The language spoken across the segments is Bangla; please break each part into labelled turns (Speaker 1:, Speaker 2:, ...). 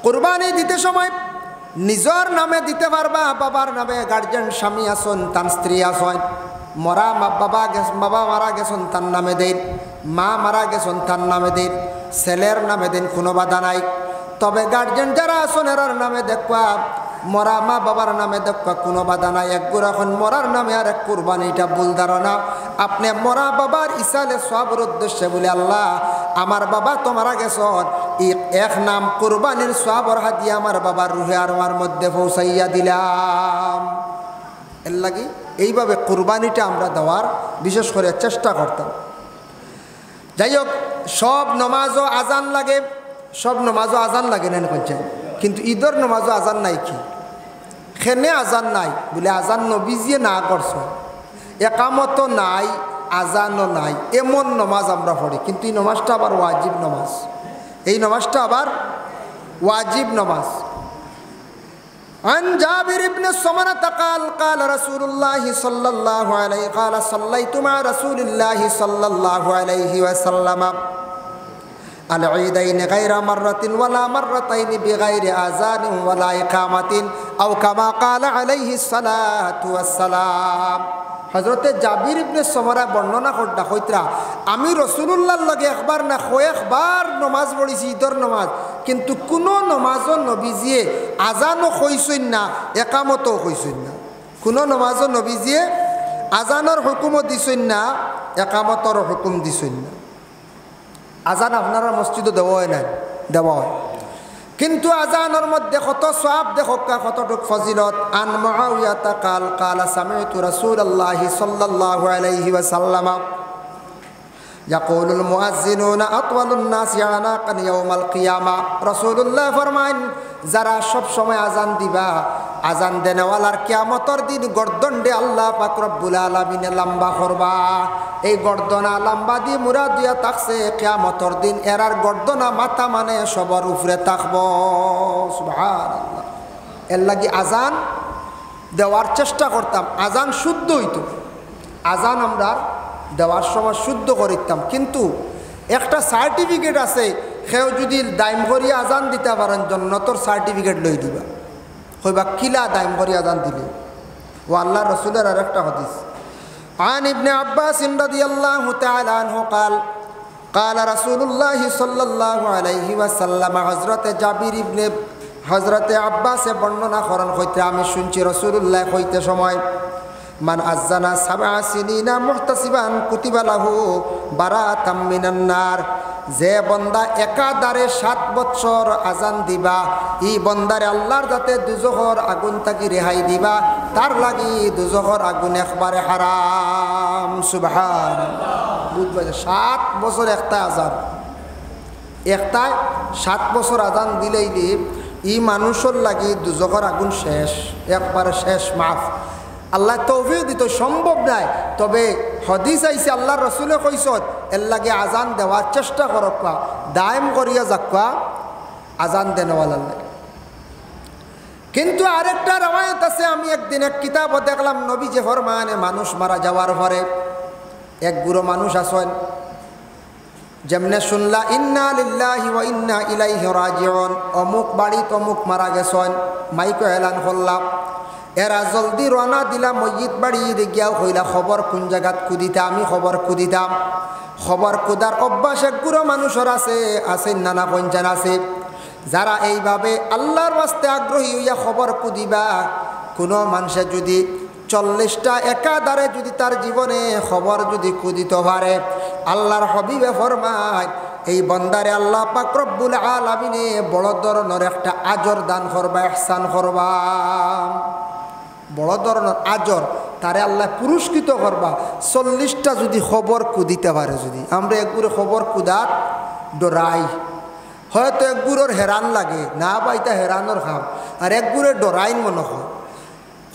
Speaker 1: কুরবানি দিতে সময় নিজের নামে দিতে পারবা, বাবার নামে গার্জেন স্বামী আসন, তার স্ত্রী আসন, বাবা মারা গেছেন তার নামে দিন, মা মারা গেছেন তার নামে দিন, ছেলের নামে দিন, কোনো বাধা নাই। তবে গার্জেন যারা আসন এরার নামে দেখবা, মরা মা বাবার নামে দেখবা, কোনো বাধা নাই। একগুর এখন মরার নামে আর এক কুরবানিটা ভুল ধারণা। আপনি মরা বাবার ইসালে সবের উদ্দেশ্যে বলে আল্লাহ আমার বাবা তো মারা গেছেন, এক নাম কুরবানির সবর হাতিয়া আমার বাবার রুহে আর আমার মধ্যে পৌঁছাইয়া দিলাম। এর লাগি এইভাবে কুরবানিটা আমরা দেওয়ার বিশেষ করে চেষ্টা করতাম। যাই হোক, সব নমাজও আজান লাগে, সব নমাজও আজান লাগে না বলছেন, কিন্তু ঈদের নমাজও আজান নাই। কি খেনে আজান নাই বলে আজান নবীজিয়ে না করছো, একামতও নাই, আজানও নাই, এমন নমাজ আমরা পড়ি। কিন্তু এই নমাজটা আবার ওয়াজিব নমাজ, এই নমাজটা আবার ওয়াজিব নমাজ। عن جابر بن سمرة قال قال رسول الله صلى الله عليه قال صليت مع رسول الله صلى الله عليه وسلم العيدين غير مرة ولا مرتين بغير آذان ولا إقامة أو كما قال عليه الصلاة والسلام। হযরতে জাবির ইবনে সমরা বর্ণনা করতে হইতরা আমি রাসূলুল্লাহর লগে একবার না কয়েকবার নামাজ পড়িছি ঈদের নামাজ, কিন্তু কোনো নামাজও নবীজিয়ে আজানও কইছেন না, একামতও কইছেন না। কোনো নামাজও নবীজিয়ে আজানের হুকুমও দিছেন না, একামতর হুকুম দিছেন না। আজান আপনারা মসজিদে দেওয়া হয় না, দেওয়া হয়, কিন্তু আজানের মধ্যে কত সওয়াব দেখো, কতটুক ফজিলত। আন মুআবিয়া কাল কাল সামি'তু রাসূলুল্লাহি সাল্লাল্লাহু আলাইহি ওয়াসাল্লাম ইয়াকুলুল মুআজ্জিনুনা আতওয়ালুন নাসি আনাকান ইয়াউমাল কিয়ামা। রাসূলুল্লাহ ফরমায়েন যারা সব সময় আজান দিবা, আজান দেনেওয়ালার কিয়ামতের দিন গর্দনডে আল্লাহ পাক রব্বুল আলামিনে লম্বা করবা। এই গর্দনা লম্বা দিয়ে মুরাদ দিয়া থাকছে কিয়ামতের দিন এরার গর্দনা মাথা মানে সবার উপরে থাকবো। সুবহানাল্লাহ। এর লাগি আজান দেওয়ার চেষ্টা করতাম, আজান শুদ্ধ হইতো, আজান আমরা দেওয়ার সময় শুদ্ধ করিতাম। কিন্তু একটা সার্টিফিকেট আছে, সেও যদি দাইম করি আজান দিতে পারেন জন্নতর সার্টিফিকেট লই দিবা, হইবা কিলা দাইম করি আজান দিলে। ও আল্লাহ রসুলের আর একটা হাদিস عن ابن عباس رضي الله تعالى عنه قال قال رسول الله صلى الله عليه وسلم হযরতে জাবির ইবনে হযরতে আব্বাসে বর্ণনা করেন হইতে আমি শুনছি রাসূলুল্লাহ কইতে সময় মান আযানা সাবআ সিনিনা মুহতাসিবান কুতিবা লাহু বারাতাম মিনান নার। যে বন্দা একাধারে 7 বছর আজান দিবা, এই বন্দারে আল্লাহর যাতে দুজখর আগুন থাকি রেহাই দিবা, তার লাগি দুজখর আগুন একবারে হারাম। সুবহানাল্লাহ। বুঝবা 7 বছর একটা আজান, একটাই 7 বছর আজান দিলেই ই মানুষের লাগি দুজখর আগুন শেষ, একবারে শেষ, মাফ। আল্লাহ তৌফিক দিত, সম্ভব নাই, তবে হাদিস আইছে আল্লাহর রাসূলে কইছেন এর লাগে আজান দেওয়ার চেষ্টা করবা, দায়েম করিয়া যাক্কা আজান দেনওয়ালার লাগে। কিন্তু আরেকটা রওয়ায়াত আছে, আমি একদিন এক কিতাবও দেখলাম নবী যে ফরমানে মানুষ মারা যাওয়ার পরে এক বুড়ো মানুষ আছেন, যেমনে শুনলা ইন্না লিল্লাহি ওয়া ইন্না ইলাইহি রাজিউন, অমুক বাড়ি তমুক মারা গেছেন, মাইকে এলান করলাম, এরা জলদি রওনা দিলাম মসজিদ বাড়ি গিয়াও কইলা খবর কোন জায়গাত কুদিতা, আমি খবর কুদিতাম। খবর কুদার অভ্যাস এক গুরো মানুষের আছে নানা পঞ্চান আছে, যারা এইভাবে আল্লাহর ওয়াস্তে আগ্রহী হইয়া খবর কুদিবা। কোনো মানুষে যদি 40টা একাধারে যদি তার জীবনে খবর যদি কুদিতে পারে, আল্লাহর হাবিবে ফরমায় এই বন্দারে আল্লাহ পাক রব্বুল আলামিনে বড় ধরনের একটা আজর দান করবা, ইহসান করবা, বড় ধরনের আজর তারে আল্লাহ পুরস্কৃত করবা। 40টা যদি খবর কুদিতে পারে, যদি আমরা একগুলো খবর কুদার ডরাই, হয়তো একগুলোর হেরান লাগে না বাইতা হেরানোর খাম, আর একগুলো ডরাইন মনে হয়,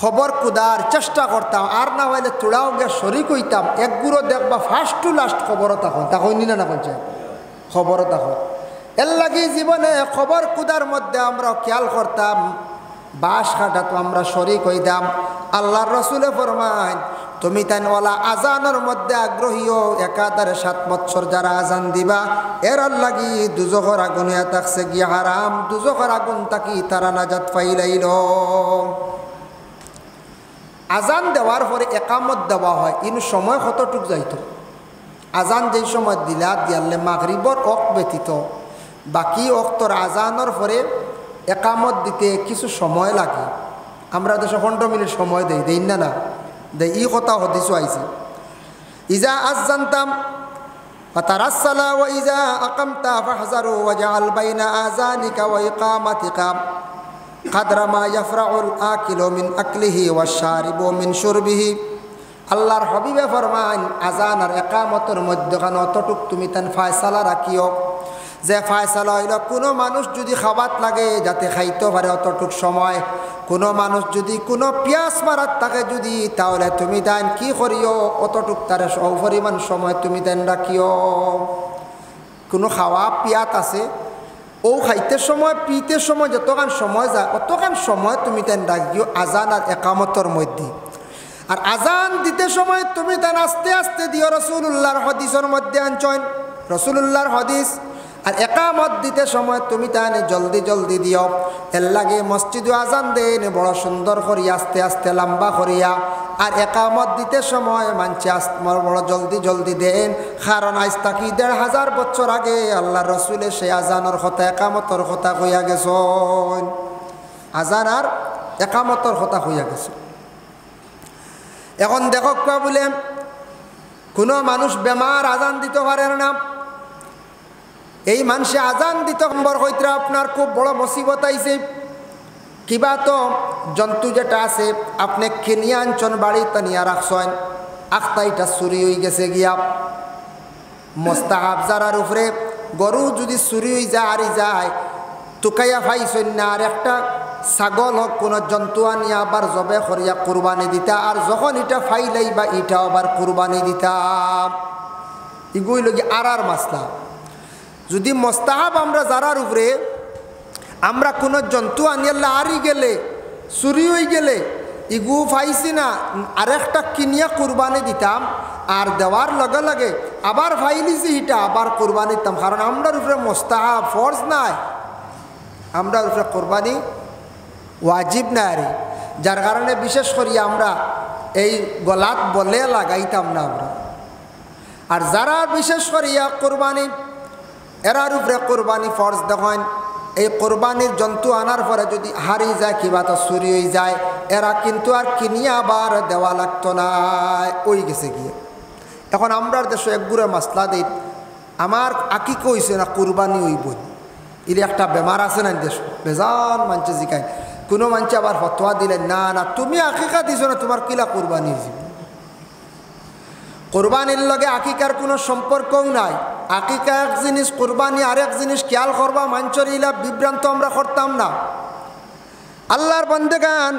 Speaker 1: খবর কুদার চেষ্টা করতাম, আর না হইলে তোড়াও গে শরিক হইতাম। একগুলো দেখবা ফার্স্ট টু লাস্ট খবরও তখন নি না বলছে খবরও তখন। এর লাগি জীবনে খবর কুদার মধ্যে আমরা খেয়াল করতাম, বাস কাটা তো আমরা শরিক হইতাম। আল্লাহর রাসূলে ফরমায় তুমি তাই ওলা আজানের মধ্যে আগ্রহীও একাধারে 7 বছর যারা আজান দিবা এর লাগি দুজখর আগুনে থাকছে গিয়া হারাম, দুজখর আগুন তাকি তারা নাজাত পাইলাইল। আজান দেওয়ার পরে একামত দেওয়া হয়, কিন্তু সময় কতটুক যাইত? আজান যেই সময় দিলা দিয়ালে মাগরিবর অক ব্যতীত বাকি অক্তর আজানোর পরে একামত দিতে কিছু সময় লাগে। আমরা 15 মিনিট সময় দেই না না দেই, ই কথা হদিসও আইছে। ইজা আযানতাম ফাতারাসসালা ওয়া ইজা আকামতা ফাহজারু ওয়াজআল বাইনা আযানিকা ওয়া ইকামাতিকা কাদরা মা ইয়াফরাউল আকিলু মিন আকলিহি ওয়াশ-শারিবু মিন শুরবিহি। আল্লাহর হাবিবে ফরমান আজান আর একামতের মধ্যখানে অতটুক তুমি তান ফয়সালা রাখিও, যে ফয়সালা হইল কোনো মানুষ যদি খাবাত লাগে যাতে খাইতে পারে অতটুক সময়, কোনো মানুষ যদি কোনো পিয়াস মারাত থাকে যদি তাহলে তুমি তান কি করিও অতটুক তার পরিমাণ সময় তুমি তান রাখিও। কোনো খাওয়া পিয়াত আছে ও খাইতে সময় পিতে সময় যতক্ষণ সময় যায় অতক্ষণ সময় তুমি তান রাখিও আজান আর একামতের মধ্যে। আর আজান দিতে সময় তুমি তান আস্তে আস্তে দিও, রাসূলুল্লাহর হাদিসের মধ্যে আনছেন, রাসূলুল্লাহর হাদিস। আর একামত দিতে সময় তুমি তাই জলদি জলদি দিও। এর লাগে মসজিদে আজান দেন বড় সুন্দর করিয়া আস্তে আস্তে লম্বা করিয়া, আর একামত দিতে সময় মানছে বড় জলদি জলদি দেন। কারণ আজ তাকি 1500 বছর আগে আল্লাহ রসুলে সে আজানের কথা একামতর কথা কইয়া গেছেন, আজান আর একামতর কথা কইয়া গেছে। এখন দেখো বলে কোনো মানুষ বেমার আজান দিতে পারে না, এই মানুষে আজান দিতে নম্বর হইতে আপনার খুব বড় মুসিবত আইছে। কিবা তো জন্তু যেটা আছে আপনি কিনিয়া আনছেন বাড়িতে নিয়ে রাখছেন, আখতাইটা চুরি হয়ে গেছে গিয়া মোস্তাহাব যারার উপরে গরু যদি চুরি হয়ে যায় আরি যায় টুকাইয়া ফাইছেন না, আর একটা ছাগল হোক কোনো জন্তু আনিয়া আবার জবে করিয়া কুরবানি দিতা, আর যখন এটা ফাইলাই বা এটা আবার কুরবানি দিতাম, এগুই লগি আর মাসলা। যদি মোস্তাহাব আমরা যারার উপরে আমরা কোনো জন্তু আনিয়াল্লা আরি গেলে চুরি হয়ে গেলে ইগু ফাইছি না আরেকটা কিনিয়া কুরবানি দিতাম, আর দেওয়ার লগে লগে আবার ফাইলিছি এটা আবার কুরবানি দিতাম, কারণ আমরার উপরে মোস্তাহাব ফরজ নাই, আমরার উপরে কুরবানি ওয়াজিব না আরে, যার কারণে বিশেষ করি আমরা এই গলাত বলে লাগাইতাম না আমরা। আর যারা বিশেষ করিয়া কুরবানি এরার উপরে কোরবানি ফরজ দেখেন, এই কোরবানির জন্তু আনার পরে যদি হারিয়ে যায় কিবা তো চুরি হয়ে যায়, এরা কিন্তু আর কিনিয়া আবার দেওয়া লাগতো না, ওই গেছে গিয়ে। এখন আমরা দেশে একগুড়ে মাসলা দিই আমার আকিকে হইছে না কুরবানি হইব, এর একটা বেমার আছে না দেশ, বেজান মানছে জিকায়। কোনো মানছে আবার ফতোয়া দিলেন না না তুমি আকিকা দিছো না তোমার কিলা কুরবানির জীবন। কোরবানির লগে আকিকার কোনো সম্পর্কও নাই, আকিকা এক জিনিস কোরবানি আরেক জিনিস, খেয়াল করবা মাঞ্চর ইলা বিভ্রান্ত আমরা করতাম না। আল্লাহর বান্দেগান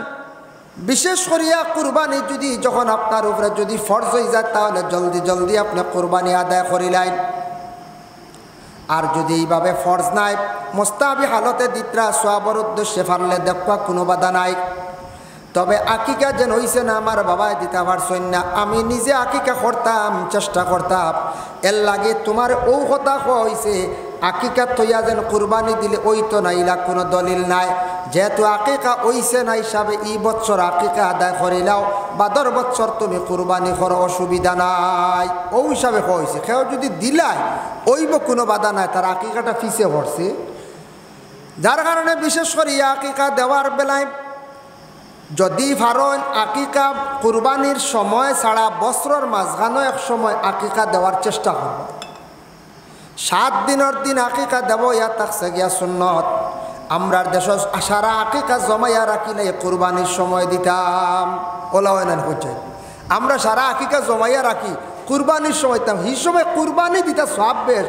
Speaker 1: বিশেষ করিয়া কুরবানি যদি যখন আপনার উপরে যদি ফরজ হয়ে যায় তাহলে জলদি জলদি আপনি কোরবানি আদায় করিলেন। আর যদি এইভাবে ফরজ নাই মোস্তাহাবি হালতে দিত্রা সোয়াবর উদ্দেশ্যে ফারলে দেখবা কোনো বাধা নাই। তবে আকিকা যেন হইছে না আমার বাবাই দিতে পারছেন না, আমি নিজে আকিকা করতাম চেষ্টা করতাম, এর লাগে তোমার ও কথা হয়েছে আকিকা তৈয়া যেন কুরবানি দিলে ওই তো নাইলা কোনো দলিল নাই। যেহেতু আকিকা ওইছে না হিসাবে এই বছর আকিকা আদায় করিলাও, বাদর বছর তুমি কুরবানি করো অসুবিধা নাই, ও হিসাবে হয়েছে। কেউ যদি দিলাই ওইব কোনো বাধা নাই, তার আকিকাটা ফিসে পড়ছে। যার কারণে বিশেষ করে আকিকা দেওয়ার বেলায় যদি ফারন আকিকা কুরবানির সময় ছাড়া বছরের মাঝখানো এক সময় আকিকা দেওয়ার চেষ্টা করব। 7 দিনের দিন আকিকা দেব ইয়া থাকছে গিয়া সুন্নত। আমরা দেশ সারা আকিকা জমাইয়া রাখিলে কুরবানির সময় দিতাম, ওলাওয়ান হচ্ছে আমরা সারা আকিকা জমাইয়া রাখি কুরবানির সময় দিতাম, এই সময় কুরবানি দিতা সব বেশ।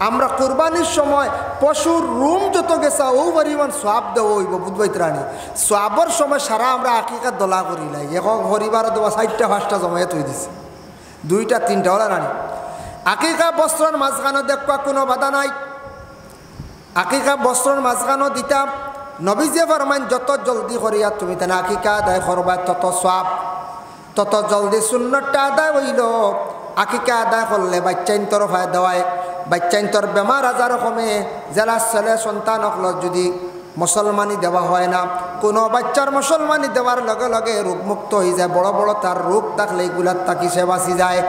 Speaker 1: আমরা কুরবানির সময় পশুর রুম যত গেছা ও পরিমাণ সব দেবো হইব বুধবাই রানী সবর সময় সারা আমরা আকিকা দলা করিলাই। এখন পরিবার দেওয়া 4টা 5টা জমাইয়া তৈ দিছে, 2টা 3টা হলা রানী। আকিকা বস্ত্রর মাঝখানো দেখবা কোনো বাধা নাই, আকিকা বস্ত্রর মাঝখানো দিতাম। নবীজে ফরমান যত জলদি করিয়া তুমি তেনা আকিকা আদায় করবা তত সব। তত জলদি সুন্নতটা আদায় হইল। আকিকা আদায় করলে বাচ্চাইন তরফায় দেওয়ায় বাচ্চাইন তোর বেমার আজারও কমে। যারা ছেলে সন্তান হল যদি মুসলমানি দেওয়া হয় না, কোনো বাচ্চার মুসলমানি দেওয়ার লগে লগে রোগমুক্ত হয়ে যায়। বড় বড় তার রোগ থাকলে এগুলার তাকি সে বাঁচি যায়।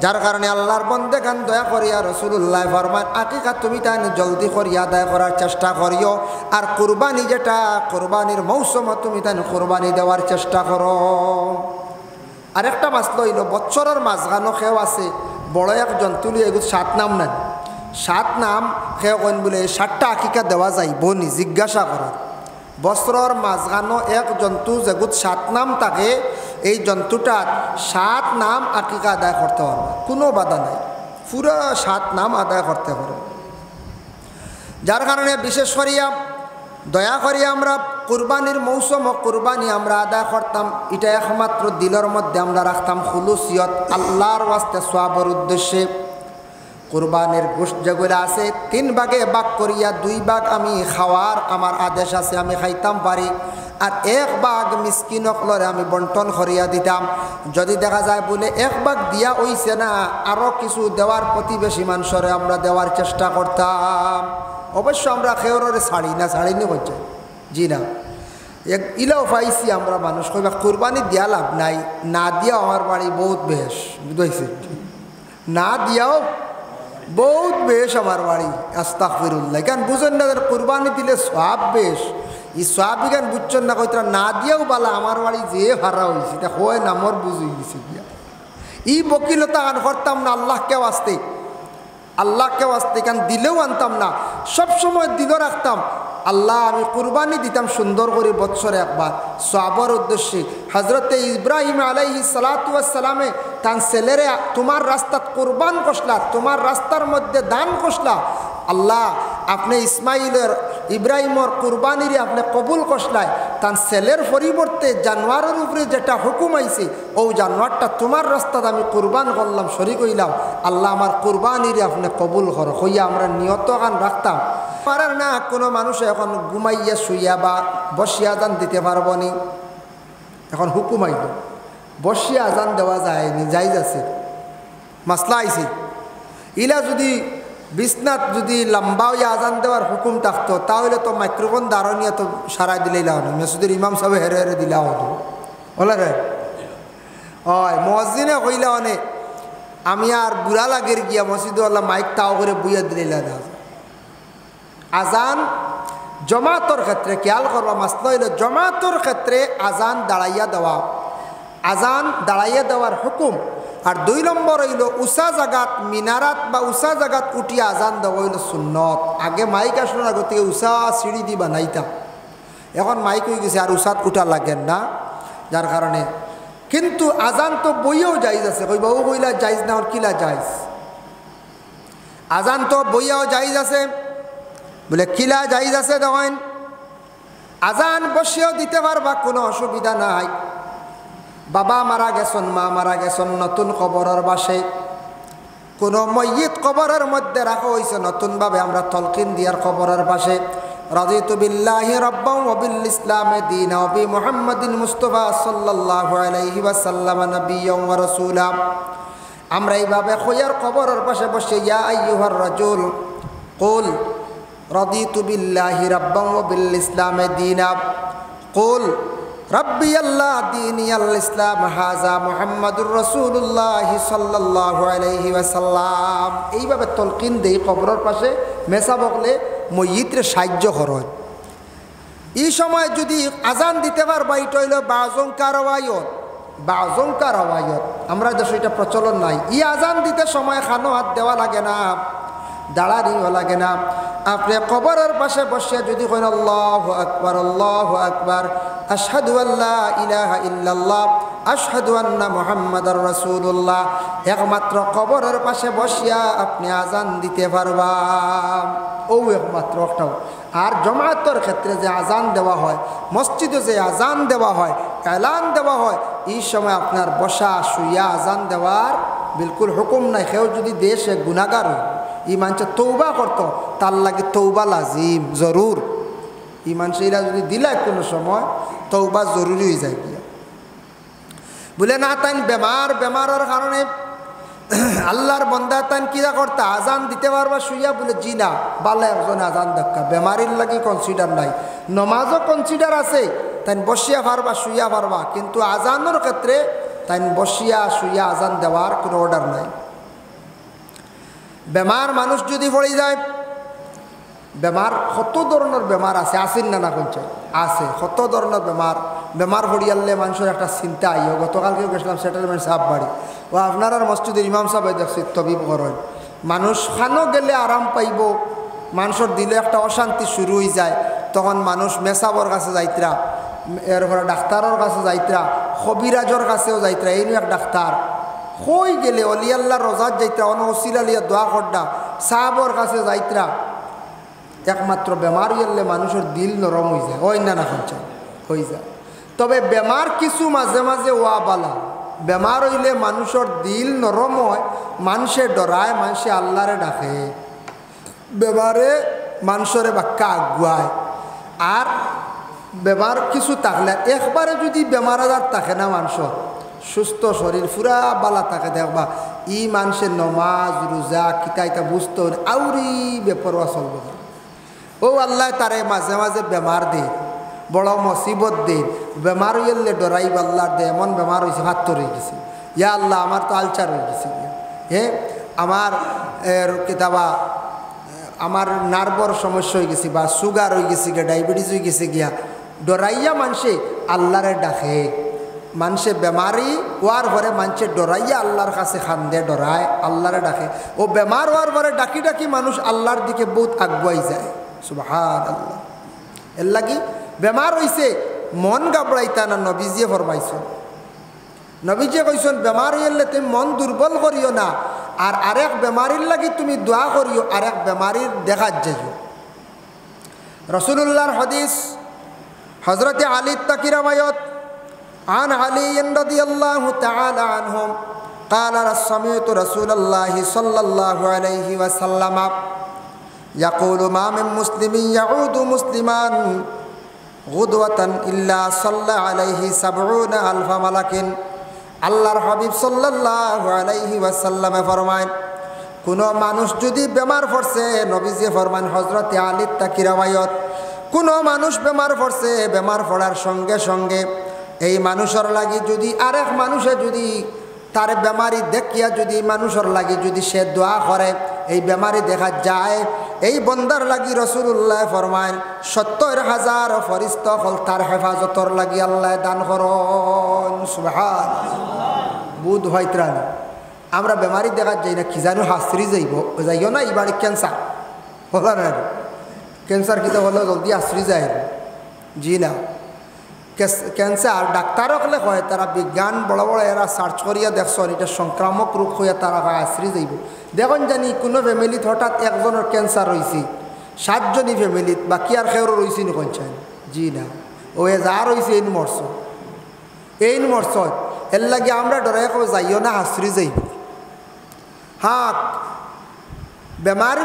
Speaker 1: যার কারণে আল্লাহর বন্দেগান দয়া করিয়া রাসূলুল্লাহ ফরমান আকিকা তুমি তাই জলদি করিয়া আদায় করার চেষ্টা করিও। আর কুরবানি যেটা কুরবানির মৌসুম তুমি তাই কুরবানি দেওয়ার চেষ্টা করো। আরেকটা মাসলা হইল বছরের মাঝখানো খেও আছে বড় এক জন্তু এগুলো 7 নাম নেন। 7 নাম খেয়ে কইন বলে 7টা আকিকা দেওয়া যায় বনি জিজ্ঞাসা করার। বছরের মাঝখানো এক জন্তু যেগুলো 7 নাম থাকে এই জন্তুটার 7 নাম আকিকা আদায় করতে পারবে, কোনো বাধা নাই, পুরো 7 নাম আদায় করতে পারবে। যার কারণে বিশেষ করিয়া দয়া করি আমরা কুরবানির মৌসুম কুরবানি আমরা আদায় করতাম, এটা একমাত্র দিলের মধ্যে আমরা রাখতাম খুলুসিয়ত আল্লাহর ওয়াস্তে সওয়াবের উদ্দেশ্যে। কুরবানির গোশত যেগুলো আছে 3 ভাগে ভাগ করিয়া 2 ভাগ আমি খাওয়ার আমার আদেশ আছে, আমি খাইতাম পারি। আর 1 ভাগ মিসকিন হকলরে আমি বন্টন করিয়া দিতাম। যদি দেখা যায় বলে 1 ভাগ দিয়া হইছে না, আরও কিছু দেওয়ার প্রতিবেশী মানুষরে আমরা দেওয়ার চেষ্টা করতাম। অবশ্য আমরা খেয়রে ছাড়িনি করছে জি না, ইলাও পাইছি আমরা মানুষ কইবা কুরবানি দিয়া লাভ নাই, না দিয়াও আমার বাড়ি বহুত বেশ বুঝাইছে, না দিয়াও বহুত বেশ আমার বাড়ি। আস্তাগফিরুল্লাহ, কেন বুঝেন না কুরবানি দিলে সওয়াব বেশ, এই সওয়াব কেন বুঝছেন না? কইতরা না দিয়াও বালা আমার বাড়ি যে হারা হয়েছে তা হয় না মোর বুঝে গেছে গিয়া। ই বকিলতা আন করতাম না আল্লাহকে ওয়াস্তে, আল্লাহকে ওয়াস্তে কেন দিলেও আনতাম না, সবসময় দিল রাখতাম। আল্লাহ আমি কুরবানি দিতাম সুন্দর করে বৎসরে একবার সওয়াবের উদ্দেশ্যে। হজরতে ইব্রাহিম আলাইহিস সালাতু ওয়াস সালামে তার ছেলেরে তোমার রাস্তাত কুরবান করলা, তোমার রাস্তার মধ্যে দান করলা। আল্লাহ আপনি ইসমাইলের ইব্রাহিমর কুরবানিরে আপনি কবুল করলাই, তার ছেলের পরিবর্তে জানোয়ারের উপরে যেটা হুকুম আইছে ও জানোয়ারটা তোমার রাস্তাত আমি কুরবান করলাম, শরীক হইলাম। আল্লাহ আমার কুরবানিরে আপনি কবুল করো হইয়া আমরা নিয়ত গান রাখতাম। পারার না কোনো মানুষ এখন ঘুমাইয়া শুইয়া বা বসিয়া আজান দিতে পারব নি, এখন হুকুম আইল বসিয়া আজান দেওয়া যায়নি, যাইজ আছে মাসলা আইছে। ইলা যদি বিছনাত যদি লম্বা হইয়া আজান দেওয়ার হুকুম থাকতো তাহলে তো মাইক্রোফোন দাঁড়ানিয়া তো সারাই দিলেই লাগানো, মেসুদের ইমাম সাহেব হেরে হেরে দিলা হতো বলে রে। হয় মসজিদে কইলা অনেক আমি আর বুড়া লাগের গিয়া মসজিদে আল্লাহ মাইক তাও করে বুইয়া দিলেই লাগা। আজান জমাতর ক্ষেত্রে খেয়াল করবা মাসলা হইল জমাতর ক্ষেত্রে আজান দাঁড়াইয়া দেওয়া, আজান দাঁড়াইয়া দেওয়ার হুকুম। আর 2 নম্বর হইল উষা জাগাত মিনারাত বা উষা জাগাত উঠিয়া আজান দেওয়া হইল সুন্নত। আগে মাইক আসলে আগে থেকে উষা সিঁড়ি দি বানাইতাম, এখন মাইক হয়ে গেছে আর উষাত উঠা লাগেন না, যার কারণে। কিন্তু আজান তো বইয়েও জায়জ আছে, কইবা ও কইলা জায়জ না ওর কিলা জায়জ? আজান তো বইয়াও জায়জ আছে, বলে কিলা জায়জ আছে দেখেন। আজান বসেও দিতে পারবা, কোনো অসুবিধা নাই। বাবা মারা গেছেন, মা মারা গেছেন, নতুন কবরের বাসে কোনো ময়্যিত কবরের মধ্যে রাখা হয়েছে নতুনভাবে আমরা তলকিন দিয়ার কবরের পাশে। রাদিতু বিল্লাহি রাব্বান ওয়া বিল ইসলামি দীনা ওয়া বি মুহাম্মাদিন মুস্তাফা সাল্লাল্লাহু আলাইহি ওয়াসাল্লাম নাবিয়্যান ওয়া রাসূলা। আমরা এইভাবে খোয়ার কবরের পাশে বসে ইয়া আইয়ুহার রাজুল কুল রাদিতু বিল্লাহি রাব্বান ওয়া বিল ইসলামি দীনা কুল রব্বি আল্লাহ দীনি আল ইসলাম হাজা মুহাম্মাদুর রাসূলুল্লাহ সাল্লাল্লাহু আলাইহি ওয়াসাল্লাম। এইভাবে তলকিন দেই কবরের পাশে মেসা বকলে ময়িত্রে সাহায্য করয়। এই সময় যদি আজান দিতে পারবা এটা হইল বাজংকার রওয়ায়ত, বাজংকার রওয়ায়ত আমরা দেশে এটা প্রচলন নাই। ই আজান দিতে সময় খানো হাত দেওয়া লাগে না, দাঁড়ানিও লাগে না। আপনি কবরের পাশে বসে যদি কইন আল্লাহু আকবার আল্লাহু আকবার আশহাদু আল্লা ইলাহা ইল্লাল্লাহ আশহাদু আন্না মুহাম্মাদার রাসূলুল্লাহ, একমাত্র কবরের পাশে বসিয়া আপনি আজান দিতে পারবা, ও একমাত্র একটাও। আর জমায়েতের ক্ষেত্রে যে আজান দেওয়া হয়, মসজিদে যে আজান দেওয়া হয়, এলান দেওয়া হয়, এই সময় আপনার বসা শুইয়া আজান দেওয়ার বিলকুল হুকুম নাই। কেউ যদি দেশে গুনাহগার হয়, এই মানুষ তৌবা করতো, তার লাগে তৌবা লাজিম জরুর। এই মানুষ এরা যদি দিলায় কোনো সময় তৌবা জরুরি হয়ে যায় গিয়া। বলে না তাই বেমারের কারণে আল্লাহর বন্দা তাই কিরা করতে আজান দিতে পারবা শুইয়া, বলে জি না, বালা একজন আজান দেখা, বেমারির লাগি কনসিডার নাই, নমাজও কনসিডার আছে, তাই বসিয়া পারবা শুইয়া পারবা, কিন্তু আজানের ক্ষেত্রে তাই বসিয়া শুইয়া আজান দেওয়ার কোনো অর্ডার নাই। বেমার মানুষ যদি পড়ে যায়, বেমার কত ধরনের বেমার আছে, আসেন না কোন চাই আছে, কত ধরনের বেমার পড়িয়ালে মানুষের একটা চিন্তা আইও। গতকালকেও গেছিলাম সেটেলমেন্ট সাহেব বাড়ি, ও আপনার মসজিদের ইমাম সাহেব দেখছি তবিব করেন, মানুষ খানো গেলে আরাম পাইব, মানুষের দিলে একটা অশান্তি শুরু হয়ে যায়, তখন মানুষ মেসাবর কাছে যাইতরা, এরপরে ডাক্তারের কাছে যাইতরা, কবিরাজর কাছেও যাইতরা, এই এক ডাক্তার হই গেলে অলিয়াল্লাহ রোজাত যাইতরা, অন ওসিলা লিয়া দোয়া করডা, সাহাবর কাছে যাইতরা, একমাত্র বেমার হইলে মানুষের দিল নরম হয়ে যায়, ওই না না চাই হয়ে যায়। তবে বেমার কিছু মাঝে মাঝে ওয়া বালা, বেমার হইলে মানুষের দিল নরম হয়, মানুষে ডরায়, মানুষে আল্লাহরে ডাকে, বেমারে মানুষরে বাক্কা আগুয়ায়। আর বেমার কিছু থাকলে একবারে যদি বেমার আজার থাকে না, মানুষের সুস্থ শরীর পুরা বালা থাকে, দেখবা ই মানুষের নমাজ রোজা কিতা ইতা বুঝতে আউরি বেপরোয়া চলবে। ও আল্লাহ তারে মাঝে মাঝে বেমার দে, বড় মুসিবত দে, বেমার হইলে ডরাই আল্লাহর দে, এমন বেমার হয়েছে হাত্তর হয়ে গেছে, ইয়া আল্লাহ আমার তো আলচার হয়ে গেছে, হ্যাঁ আমার কিতাবা আমার নার্ভর সমস্যা হয়ে গেছে, বা সুগার হয়ে গেছে গিয়া, ডায়াবেটিস হয়ে গেছে গিয়া, ডরাইয়া মানুষে আল্লাহরে ডাকে। মানুষে বেমারি হওয়ার পরে মানুষে ডরাইয়া আল্লাহর কাছে খান্দে, ডরায় আল্লাহরে ডাকে। ও বেমার হওয়ার পরে ডাকি ডাকি মানুষ আল্লাহর দিকে বহুত আগুয়াই যায়, সুবহানাল্লাহ। এর লাগি বেমার হইছে মন গাবড়াইতা না, নবীজিয়ে ফরমাইছেন, নবীজিয়ে কইছেন বেমার হইলে তুমি মন দুর্বল করিও না, আর আরেক বেমারির লাগি তুমি দোয়া করিও, আরেক বেমারির দেখা যাইও। রাসূলুল্লাহর হাদিস হযরতে আলী তাকিরামায়ত عن علي رضي الله تعالى عنهم قال سمعت رسول الله صلى الله عليه وسلم يقول ما من مسلم يعود مسلما غدوة إلا صلى عليه 70,000 ملك আল্লাহর হাবিব সাল্লাল্লাহু আলাইহি ওয়াসাল্লাম ফরমায়, কোন মানুষ যদি বেমার পড়ছে, নবীজি ফরমান হযরতে আলী তাকিরামায়ত, কোন মানুষ বেমার পড়ছে, বেমার পড়ার সঙ্গে সঙ্গে এই মানুষের লাগি যদি আরেক মানুষে যদি তার বেমারি দেখিয়া যদি মানুষের লাগি যদি সে দোয়া করে, এই বেমারি দেখা যায়, এই বন্দার লাগি রাসূলুল্লাহ ফরমায় 70,000 ফেরেশতা হল তার হেফাজতর লাগি আল্লাহ দান করন, সুবহানাল্লাহ। বুধ হয়ত্রান আমরা বেমারি দেখা যাই না, কি জানো হাসরি যাইও না, এবারে ক্যান্সার হল না, ক্যান্সার কিতা হলো জলদি হাসরি যায়, জি না, ক্যান্সার ডাক্তার হলে হয় তারা বিজ্ঞান বড় বড় এরা সার্চ করিয়া দেখছ এটা সংক্রামক রোগ হইয়া তারা আশ্রি যাইব। দেখুন জানি কোনো ফ্যামিলিত হঠাৎ একজনের ক্যান্সার হয়েছে, 7 জনই ফ্যামিলিত, বাকি আর খেয়েও রয়েছে নি কোন চাই, জি না, ও যা রয়েছে এই মরছ, এর লাগে আমরা ডরে যাইও না, আশ্রি যাইব। হ্যাঁ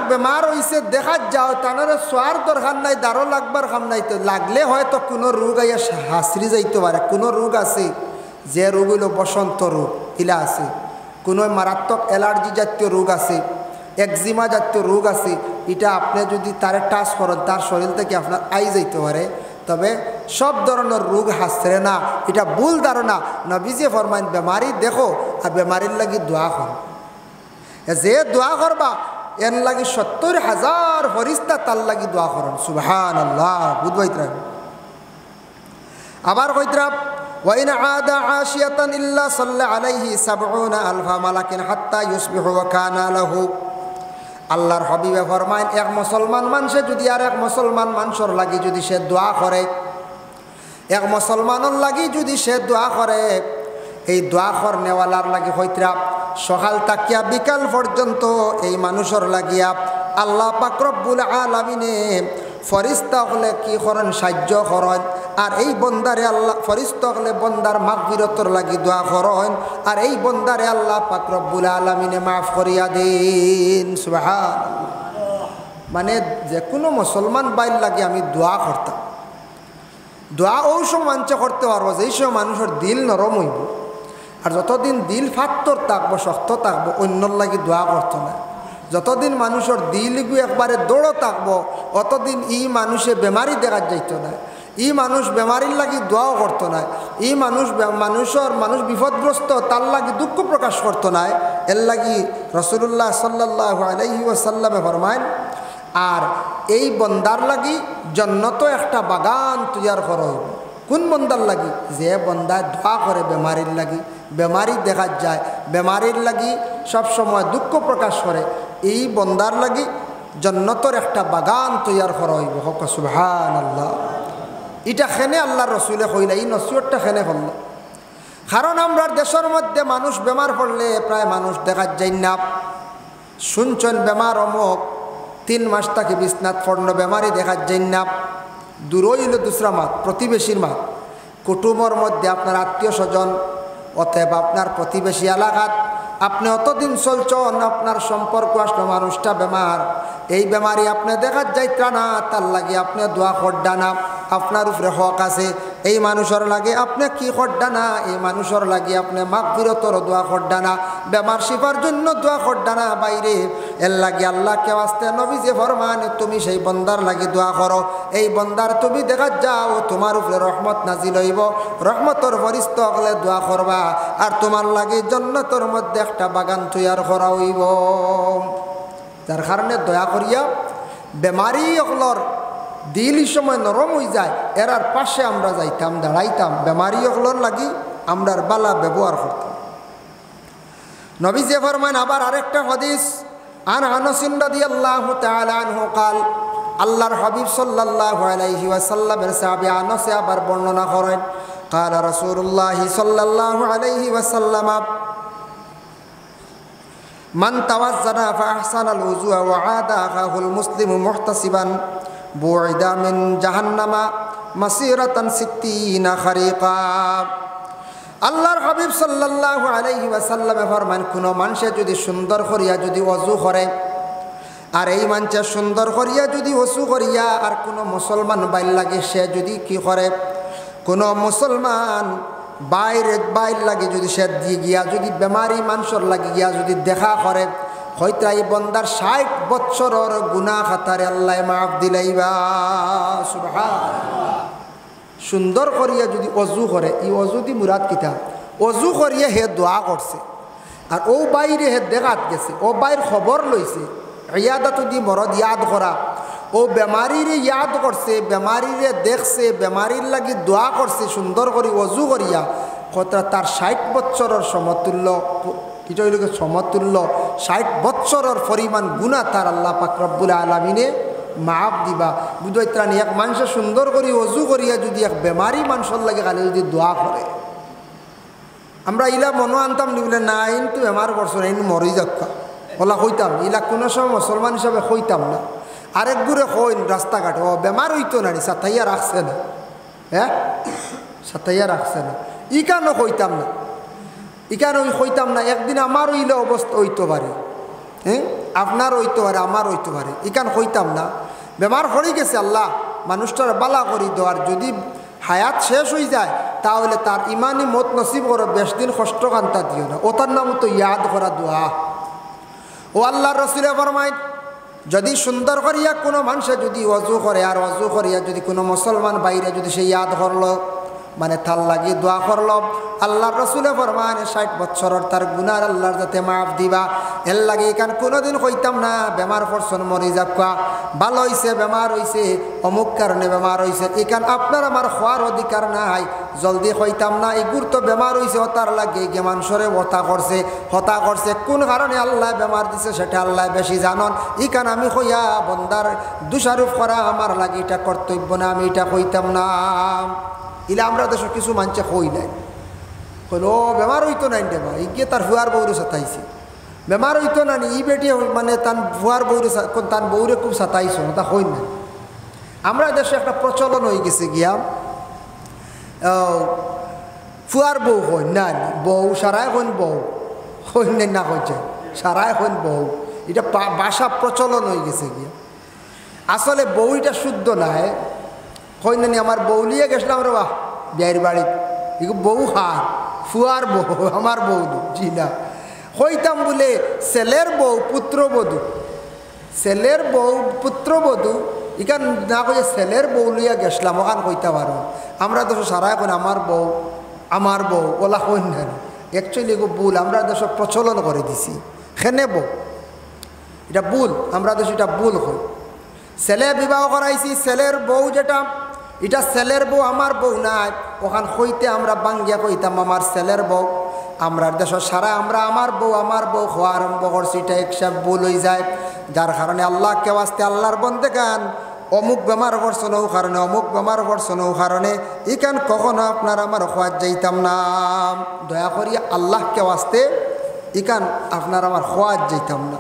Speaker 1: বেমার হয়েছে দেখা যাও, তানারে শোয়ার দরকার নাই, দারো লাগবার কাম নাই, তো লাগলে হয়তো কোনো রোগ আইয়া হাসরি যাইতে পারে। কোনো রোগ আছে যে রোগ হইল বসন্ত রোগ, ইলা আছে, কোনো মারাত্মক অ্যালার্জি জাতীয় রোগ আছে, একজিমা জাতীয় রোগ আছে, এটা আপনি যদি তারে টাচ করেন তার শরীর থেকে আপনার আই যাইতে পারে। তবে সব ধরনের রোগ হাসরে না, এটা ভুল ধারণা। নবীজি ফরমাইন বেমারি দেখো আর বেমারির লাগি দোয়া করো, যে দোয়া করবা এর লাগি 70,000 ফেরেশতা তার লাগি দোয়া করেন, সুবহানাল্লাহ। বুঝবাইতরা আবার কইতরা ওয়া ইন আদা আশিয়াতান ইল্লা সাল্লা আলাইহি 70,000 মালাকিন হাত্তা ইউসবিহু ওয়া কানা লাহু। আল্লাহর হাবিবে ফরমায় এক মুসলমান মানুষে যদি আর এক মুসলমান মানুষের লাগি যদি সে দোয়া করে, এক মুসলমানের লাগি যদি সে দোয়া করে, এই দোয়া করনেওয়ালার লাগি হইতরা সকাল তাকিয়া বিকাল পর্যন্ত এই মানুষের লাগিয়া আল্লাহ পাক রব্বুল আলামিনে ফেরেশতা হলে কি করেন, সাহায্য করেন। আর এই বন্দারে আল্লাহ ফেরেশতা হলে বন্দার মাগফিরতর লাগি দোয়া করেন, আর এই বন্দারে আল্লাহ পাক রব্বুল আলামিনে মাফ করিয়া দেন, সুবহানাল্লাহ। মানে যে কোনো মুসলমান বাইর লাগে আমি দোয়া করতাম, দোয়া ওই সব মানুষে করতে পারবো যেই সব মানুষের দিল নরম হইব। আর যতদিন দিল ফাত্তর থাকবো, শক্ত থাকবো, অন্যর লাগি দোয়া করতো না। যতদিন মানুষের দিলগু একবারে দৌড়ো থাকবো, অতদিন মানুষে বেমারি দেখা যাইতো না। মানুষ বেমারির লাগি দোয়াও করতো না। মানুষ বিপদগ্রস্ত, তার লাগি দুঃখ প্রকাশ করতো না। এর লাগি রাসূলুল্লাহ সাল্লাল্লাহু আলাইহি ওয়াসাল্লামে ফরমায়, আর এই বন্দার লাগি জান্নাত একটা বাগান তৈয়ার করা হইব। কোন বন্দার লাগি? যে বন্দায় দোয়া করে বেমারির লাগি, বেমারি দেখা যায়, বেমারির লাগি সব সময় দুঃখ প্রকাশ করে, এই বন্দার লাগি জান্নাতের একটা বাগান তৈয়ার করা হইব। হক সুবহানাল্লাহ। এটা খেনে আল্লাহর রাসূলে কইলা, এই নসিহতটা খেনে করল। কারণ আমরা দেশের মধ্যে মানুষ বেমার পড়লে প্রায় মানুষ দেখা যায় না। শুনছেন বেমার অমুক 3 মাস থেকে বিছনাত পড়ল, বেমারি দেখা যায় না। দূর হইল দুসরা মাত, প্রতিবেশীর মাত, কুটুমের মধ্যে আপনার আত্মীয় স্বজন, অতএব আপনার প্রতিবেশী এলাকাত আপনি অতদিন চলছেন, আপনার সম্পর্ক আসলো মানুষটা বেমার, এই বেমারি আপনি দেখা যাইত্রা না, তার লাগে আপনি দোয়া করডা না। আপনার উপরে হক আছে, এই মানুষের লাগে আপনি কি করডা না, এই মানুষের লাগে আপনি মাগফিরতর দোয়া করডা না, বেমার শিফার জন্য দোয়া করডা না বাইরে। এর লাগে আল্লাহকে ওয়াস্তে নবী যে ফরমান, তুমি সেই বন্দার লাগে দোয়া করো, এই বন্দার তুমি দেখা যাও তোমার উপরে রহমত নাজিল হইব, রহমতর ফরিস্ত হলে দোয়া করবা, আর তোমার লাগে জান্নাতের মধ্যে একটা বাগান তৈয়ার করা হইব। যার কারণে দয়া করিয়া বেমারি অকলর দিল সময় নরম হয়ে যায়, এরার পাশে আমরা যাইতাম, দাঁড়াইতাম, বেমারি অকলর লাগি আমরার বালা ব্যবহার করতাম। নবী যে ফরমান, আবার আরেকটা হাদিস, আন আনাস রাদিয়াল্লাহু তাআলা আনহু قال, আল্লাহর হাবিব সাল্লাল্লাহু আলাইহি ওয়াসাল্লামের সাহাবী আনাস আবার বর্ণনা করেন, قال রাসূলুল্লাহ সাল্লাল্লাহু আলাইহি ওয়াসাল্লাম, মান তাওয়াজ্জানা ফাহসানাল উযুআ ওয়া আদা আখাহুল মুসলিমু মুহতাসিবান বুইদা মিন জাহান্নামা মাসিরাতান 60 খারিকা। আল্লাহর হাবিব সাল্লাল্লাহু আলাইহি ওয়াসাল্লামে ফরমান, কোন মানুষে যদি সুন্দর করিয়া যদি ওযু করে, আর এই মানুষে সুন্দর করিয়া যদি ওযু করিয়া আর কোনো মুসলমান বাইর লাগে সে যদি কি করে, কোনো মুসলমান বাইর লাগে যদি সে দিয়ে গিয়া যদি বেমারি মানুষের লাগে গিয়া যদি দেখা করে, হয়তো এই বন্দার 60 বৎসরের গুনাহ খাতারে আল্লাহ মাফ দিলাইবা। সুবহানাল্লাহ। সুন্দর করিয়া যদি অজু করে, এই অজু দি মুরাদ কিতা, অজু করিয়া হে দোয়া করছে, আর ও বাইরে হে দেখাত গেছে, ও বাইর খবর লইছে, ইয়াদাতু দি মরদ ইয়াদ করা, ও বেমারিরে ইয়াদ করছে, বেমারিরে দেখছে, বেমারির লাগি দোয়া করছে সুন্দর করে অজু করিয়া, কত তার 60 বৎসরের সমতুল্য, এটা হইল সমতুল্য 60 বৎসরের পরিমাণ গুনাহ তার আল্লাহ পাক রব্বুল আলামিনে মাফ দিবা। বুঝাইত্রানি এক মানুষের সুন্দর করে অজু করিয়া যদি এক বেমারি মানুষের লাগে খালি যদি দোয়া করে, আমরা ইলা মনো আনতাম নিবলে না, কিন্তু বেমার করছো না, ইন মরি যাক্কা ওলা হইতাম, ইলা কোনো সময় মুসলমান হিসাবে হইতাম না। আরেক গুড়ে হইন রাস্তাঘাটে, ও বেমার হইতো না, সাতাইয়া রাখছে না, হ্যাঁ সাতাইয়া রাখছে না, ইকানো হইতাম না, ইকানো হইতাম না। একদিন আমার হইলে অবস্থা হইতে পারে, হ্যাঁ আপনার হইতে পারে, আমার হইতে পারে, ইকান হইতাম না। বেমার হয়ে গেছে, আল্লাহ মানুষটার বালা করি দেওয়ার, যদি হায়াত শেষ হয়ে যায় তাহলে তার ইমানি মত নসিব করো, বেশ দিন কষ্ট কান্তা দিও না, ওটার নাম তো ইয়াদ করা দোয়া। ও আল্লাহর রাসূল ফরমায়, যদি সুন্দর করিয়া কোনো মানুষে যদি অজু করে, আর অজু করিয়া যদি কোনো মুসলমান বাইরে যদি সে ইয়াদ করলো, মানে তার লাগি দোয়া করল, আল্লাহর রাসূলে ফরমান 60 বছরের তার গুনাহ আল্লাহর যাতে মাফ দিবা। এর লাগে এখান কোনোদিন কইতাম না বেমার পড়ছন মরি যাবা, ভালো হইছে বেমার হইছে অমুক কারণে বেমার হইছে, এখান আপনার আমার হওয়ার অধিকার নাই, জলদি কইতাম না এগুর তো বেমার হইছে, তার লাগে গে মানুষরে হতা করছে, কোন কারণে আল্লাহ বেমার দিছে সেটা আল্লাহ বেশি জানন। এখান আমি কইয়া বন্দার দোষারোপ করা আমার লাগে এটা কর্তব্য না, আমি এটা কইতাম না। ইলা আমরা দেশ কিছু মানুষে কই নাই, কইল ও বেমার হইতো নাই দেবা, ইগে তার ভুয়ার বউরে সাতাইছে, বেমার হইতো না ই বেটি মানে তার ভুয়ার বউরে তার বউরে খুব সাতাইছ তা হই না। আমরা দেশে একটা প্রচলন হয়ে গেছে গিয়া ফুয়ার বউ হই না, বউ সারাই হইন বউ হইন না হয়েছে, সারাই হইন বউ, এটা ভাষা প্রচলন হয়ে গেছে গিয়া। আসলে বউটা শুদ্ধ নাই, হইনি আমার বউ নিয়ে গেছিলাম রে বাহ বিয়ের বাড়িতে, বউ হার ফুয়ার বউ আমার বউ জি না হইতাম বলে ছেলের বউ পুত্রবধূ ছেলের বউ পুত্রবধূ ইখান না কইয়া ছেলের বউ লইয়া গেছলাম ওখান কইতে পারো আমরা দেশ সারা এখন আমার বউ ওলা কইন না অ্যাকচুয়ালি ভুল আমরা দেশ প্রচলন করে দিছি খেনে বউ এটা ভুল আমরা দেশ এটা ভুল হই ছেলে বিবাহ করাইছি ছেলের বউ যেটা এটা ছেলের বউ আমার বউ নাই ওখান হইতে আমরা বাঙ্গিয়া কইতাম আমার ছেলের বউ আমরা দেশ সারা আমরা আমার বউ হওয়া আরম্ভ করছি এটা একসব ভুল হয়ে যায় যার কারণে আল্লাহ কেউ আসতে আল্লাহর বন্দে গান অমুক বেমার করছেন ও কারণে অমুক বেমার করছেন ও কারণে ইখান কখনো আপনার আমার খোয়াজ যাইতাম না দয়া করি আল্লাহ কেউ আসতে ইখান আপনার আমার খোয়াজ যাইতাম না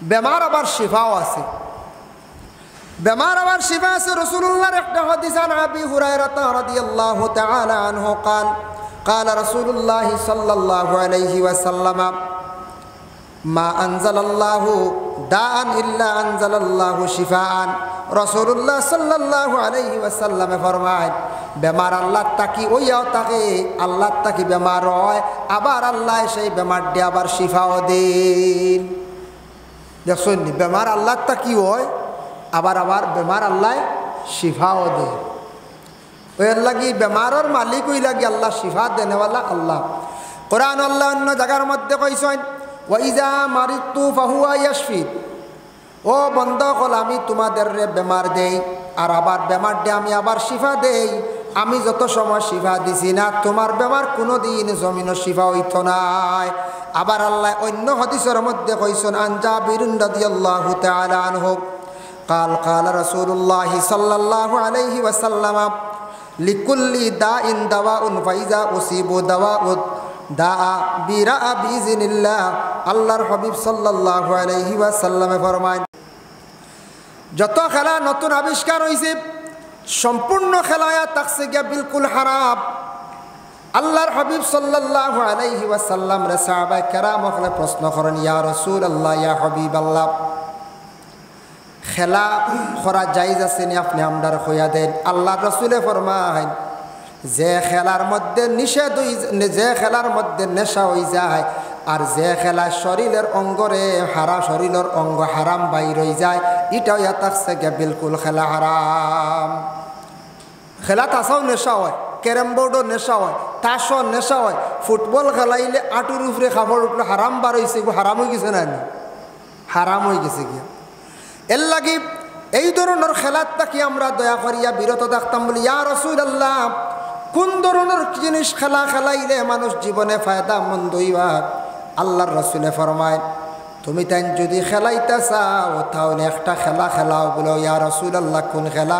Speaker 1: বেমার আবার শিফাও আছে বেমার আবার শিফা আছে রাসূলুল্লাহর একটা হাদিস আন আবি হুরায়রা রাদিয়াল্লাহু তাআলা আনহু قال قال رسول الله صلى الله عليه وسلم ما أنزل الله داء إلا أنزل الله شفاء রাসূলুল্লাহ সাল্লাল্লাহু আলাইহি ওয়াসাল্লাম ফরমায় বেমার আল্লাহ তাকি ওইয়াও তাকে আল্লাহ তাকি বেমার হয় আবার আল্লাহ সেই বেমার দিয়ে আবার শিফাও দেন দেখুন বেমার আল্লাহ তাকি হয় আবার বেমার আল্লাহ শিফাও দেন ওই লাগি বেমারের মালিক ওই লাগি আল্লাহ শিফা দেনেওয়ালা আল্লাহ কোরআন আল্লাহ অন্য জায়গার মধ্যে কইছেন ওয়াইজা মারিতু ফাহুয়া ইয়াশফি ও বন্ধ হল আমি তোমাদের বেমার দেই আর আবার বেমার দিয়ে আমি আবার শিফা দেই আমি যত সময় শিফা দিছি না তোমার বেমার কোনো দিন জমিন শিফা হইত নাই আবার আল্লাহ অন্য হাদিসের মধ্যে কইছেন আন জাবির রাদিয়াল্লাহু তাআলা আনহু قال قال رسول الله صلى الله عليه وسلم لكل داء دواء فإذا أصيب دواء داء براء بإذن الله আল্লাহর হাবিব সাল্লাল্লাহু আলাইহি ওয়াসাল্লাম ফরমান যত খেলা নতুন আবিষ্কার হইছে সম্পূর্ণ খেলায়া তাকসে গিয়া বিলকুল হারাম আল্লাহর হাবিব সাল্লাল্লাহু আলাইহি ওয়াসাল্লাম রে সাহাবা কেরাম ওখানে প্রশ্ন করেন ইয়া রাসূলুল্লাহ ইয়া হাবিবাল্লাহ খেলা করা জায়েজ আছে নি আপনি আমরার কইয়া দেন আল্লাহর রাসূলে ফরমায় যে খেলার মধ্যে নিষেধ যে খেলার মধ্যে নেশা হয়ে যায় আর যে খেলা শরীরের অঙ্গরে শরীরের অঙ্গ হারাম বাইর হয়ে যায় এটাও ইয়াতাকছে গে বিলকুল খেলা হারাম খেলা তাছাও নেশা হয় ক্যারাম বোর্ডও নেশা হয় তাসও নেশা হয় ফুটবল খেলাইলে আঁটুর উপরে খাবার উপরে হারাম বার হয়েছে হারাম হয়ে গেছে না হারাম হয়ে গেছে গিয়া এর লাগি এই ধরনের খেলার তাকে আমরা দয়া করিয়া বিরত থাকতাম বলি ইয়া রাসূলুল্লাহ কোন ধরনের জিনিস খেলাইলে মানুষ জীবনে ফায়দা মন্দ হইবা আল্লাহর রাসূলে ফরমায় তুমি তাই যদি খেলাইতে চাও তাহলে একটা খেলা খেলাও বলে ইয়া রাসূলুল্লাহ কোন খেলা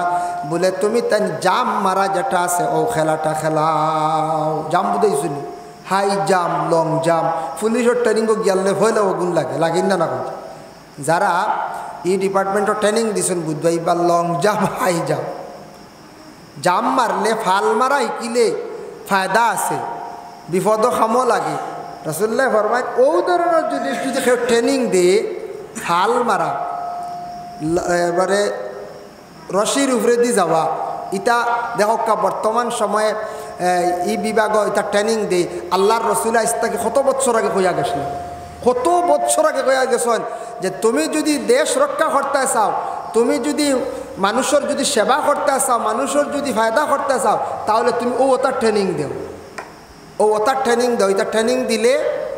Speaker 1: বলে তুমি তাই জাম মারা যেটা আছে ও খেলাটা খেলাও জাম বুঝাইছো নি হাই জাম লং জাম পুলিশের ট্রেনিং গেলে হইলে গুণ লাগে না না যারা এই ডিপার্টমেন্টের ট্রেনিং দিছেন বুঝবাই বা লং জাম হাই জাম মারলে ফাল মারা শিকিলে ফায়দা আছে বিপদ খামো লাগে রাসূলুল্লাহ ফরমায় ও ধরনের জিনিস যদি কেউ ট্রেনিং দিয়ে ফাল মারা এবারে রশির উপরে দিয়ে যাওয়া ইটা দেখকা বর্তমান সময়ে এই বিভাগ এটা ট্রেনিং দিয়ে আল্লাহর রাসূল ইস্তাকে কত বছর আগে কইয়া গেছিলেন কত বছর আগে কইয়া গেছেন যে তুমি যদি দেশ রক্ষা করতে চাও তুমি যদি মানুষের যদি সেবা করতে চাও মানুষের যদি ফায়দা করতে চাও তাহলে তুমি ওটা ট্রেনিং দেও ওটা ট্রেনিং দাও এটা ট্রেনিং দিলে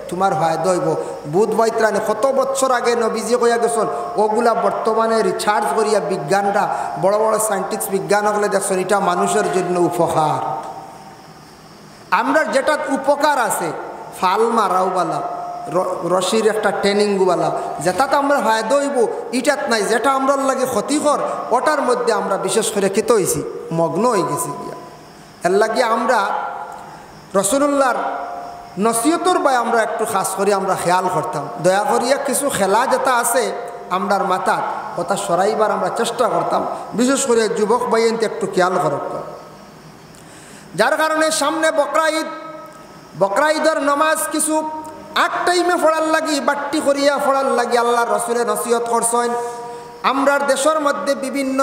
Speaker 1: তোমার ফায়দা হইব বুধ বৈত্রাণী কত বছর আগে নবীজি কইয়া গেছেন ওগুলা বর্তমানে রিসার্চ করিয়া বিজ্ঞানরা বড় বড় সায়েন্টিস্ট বিজ্ঞান হলে দেখছেন এটা মানুষের জন্য উপকার আমরা যেটা উপকার আছে ফাল মারাওবালা রশির একটা ট্রেনিংওয়ালা যেটাতে আমরা ফায়দা হইব ইটাত নাই যেটা আমরা লাগে ক্ষতিকর ওটার মধ্যে আমরা বিশেষ করে খেতে হয়েছি মগ্ন হয়ে গেছি গিয়া এর লাগে আমরা রাসূলুল্লাহর নসিহতর বাই আমরা একটু খাস করে আমরা খেয়াল করতাম দয়া করিয়া কিছু খেলা যেটা আছে আমরার মাথাত ওটা সরাইবার আমরা চেষ্টা করতাম বিশেষ করে যুবক বাইনতে একটু খেয়াল করতাম যার কারণে সামনে বকরা ঈদের নামাজ কিছু 8 টাইমে পড়ার লাগি বাট্টি করিয়া পড়ার লাগি আল্লাহর রাসূলের নসিহত করছেন আমরার দেশের মধ্যে বিভিন্ন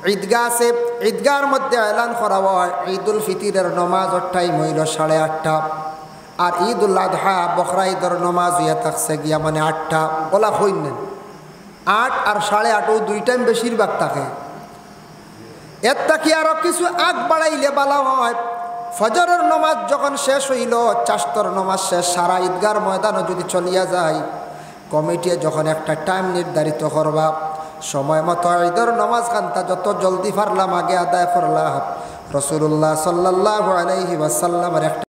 Speaker 1: ঈদগাহ আছে ঈদগার মধ্যে এলান করা হয় ঈদুল ফিতরের নমাজের টাইম হইল 8:30, আর ঈদুল আদহা বকরা ঈদের নমাজ হইয়া থাকছে গিয়া মানে 8টা। ওলা হইলেন 8 আর 8:30 দুই টাইম বেশিরভাগ থাকে। এর থাকি আরও কিছু আগ বাড়াইলে বলা হয় ফজরের নমাজ যখন শেষ হইল, চাস্তর নমাজ শেষ, সারা ঈদগার ময়দানও যদি চলিয়া যায়, কমিটি যখন একটা টাইম নির্ধারিত করবা সময় মতো ঈদের নমাজ খানটা যত জলদি পারলাম আগে আদায় করলাম। রাসূলুল্লাহ সাল্লাল্লাহু আলাইহি ওয়াসাল্লামের একটা